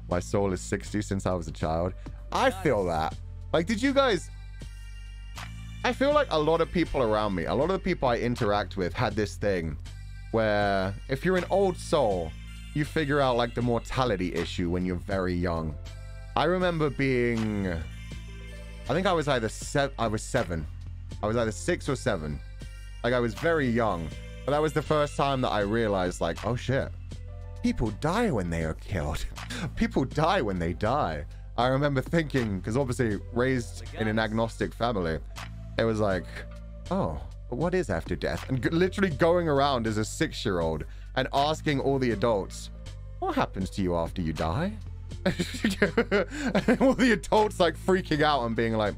My soul is 60 since I was a child. I feel that. Like, did you guys... I feel like a lot of people around me, a lot of the people I interact with had this thing where if you're an old soul, you figure out like the mortality issue when you're very young. I remember being... I think I was either I was 7. I was either 6 or 7. Like, I was very young. But that was the first time that I realized, like, oh shit. People die when they are killed. People die when they die. I remember thinking, because obviously raised in an agnostic family, it was like, oh, but what is after death? And literally going around as a 6-year-old and asking all the adults, what happens to you after you die? And all the adults like freaking out and being like,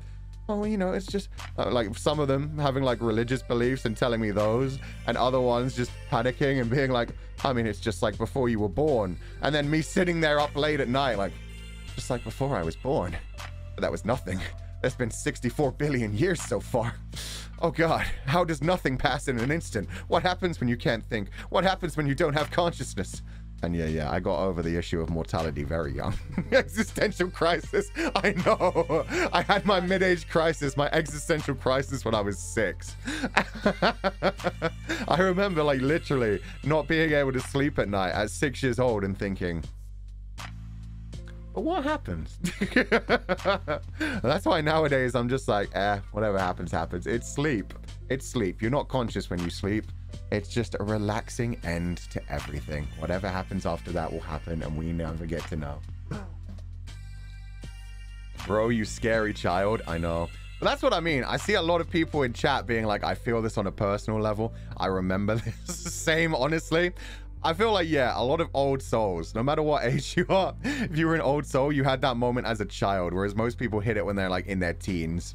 oh, you know, it's just like some of them having like religious beliefs and telling me those, and other ones just panicking and being like, I mean, it's just like before you were born. And then me sitting there up late at night, like, just like before I was born. But that was nothing. There's been 64 billion years so far. Oh God, how does nothing pass in an instant? What happens when you can't think? What happens when you don't have consciousness? And yeah, I got over the issue of mortality very young. Existential crisis. I know. I had my mid-age crisis, my existential crisis when I was 6. I remember like literally not being able to sleep at night at 6 years old and thinking, but what happens? That's why nowadays I'm just like, whatever happens, happens. It's sleep. It's sleep. You're not conscious when you sleep. It's just a relaxing end to everything. Whatever happens after that will happen, and we never get to know. Bro, you scary child. I know. But that's what I mean. I see a lot of people in chat being like, I feel this on a personal level. I remember this. Same, honestly. I feel like, yeah, a lot of old souls, no matter what age you are, if you were an old soul, you had that moment as a child, whereas most people hit it when they're like in their teens.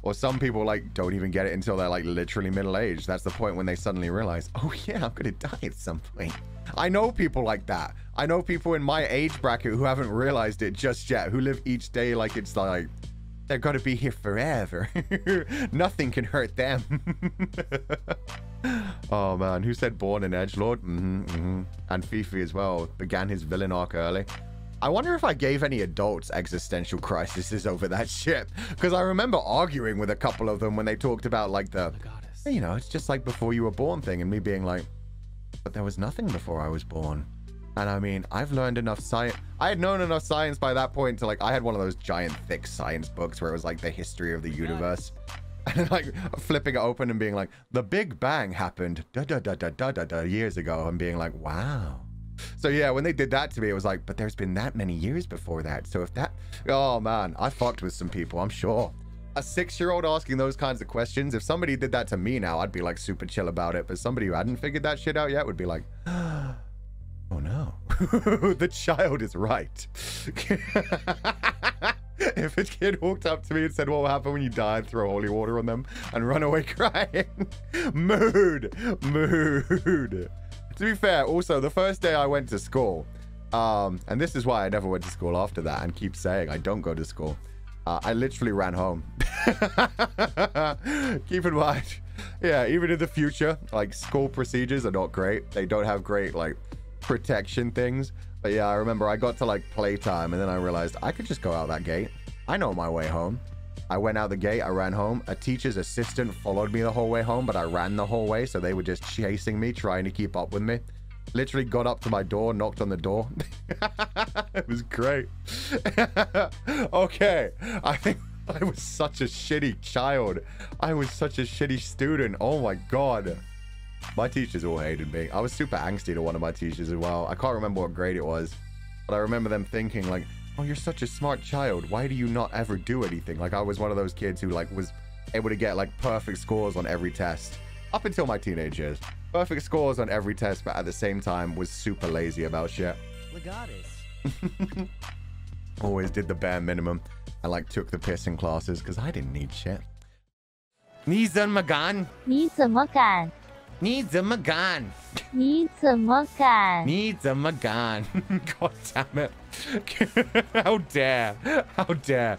Or some people like don't even get it until they're like literally middle-aged. That's the point when they suddenly realize, oh yeah, I'm gonna die at some point. I know people like that. I know people in my age bracket who haven't realized it just yet, who live each day like it's like they're gonna be here forever. Nothing can hurt them. Oh man, who said born an edgelord? And Fifi as well began his villain arc early. I wonder if I gave any adults existential crises over that shit, because I remember arguing with a couple of them when they talked about like the you know, it's just like before you were born thing, and me being like, but there was nothing before I was born. And I mean, I've learned enough science. I had known enough science by that point to like, I had one of those giant thick science books where it was like the history of the universe. And like flipping it open and being like, the Big Bang happened years ago, and being like, wow. So yeah, when they did that to me, it was like, but there's been that many years before that. So if that, oh man, I fucked with some people, I'm sure. A 6-year-old asking those kinds of questions, if somebody did that to me now, I'd be like super chill about it. But somebody who hadn't figured that shit out yet would be like, oh no, the child is right. If a kid walked up to me and said, what will happen when you die, and throw holy water on them and run away crying? Mood. To be fair, also, the first day I went to school, and this is why I never went to school after that and keep saying I don't go to school. I literally ran home. Keep in mind, yeah, even in the future, like school procedures are not great. They don't have great like protection things. But yeah, I remember I got to like playtime and then I realized I could just go out that gate. I know my way home. I went out the gate, I ran home. A teacher's assistant followed me the whole way home, but I ran the whole way, so they were just chasing me, trying to keep up with me. Literally got up to my door, knocked on the door. It was great. Okay, I think I was such a shitty child. I was such a shitty student. Oh my God. My teachers all hated me. I was super angsty to one of my teachers as well. I can't remember what grade it was, but I remember them thinking like, oh, you're such a smart child. Why do you not ever do anything? Like I was one of those kids who like was able to get like perfect scores on every test up until my teenage years. Perfect scores on every test, but at the same time was super lazy about shit. Always did the bare minimum and like took the piss in classes because I didn't need shit. 你怎么敢？你怎么敢？你怎么敢？你怎么敢？你怎么敢？God damn it. How dare. How dare.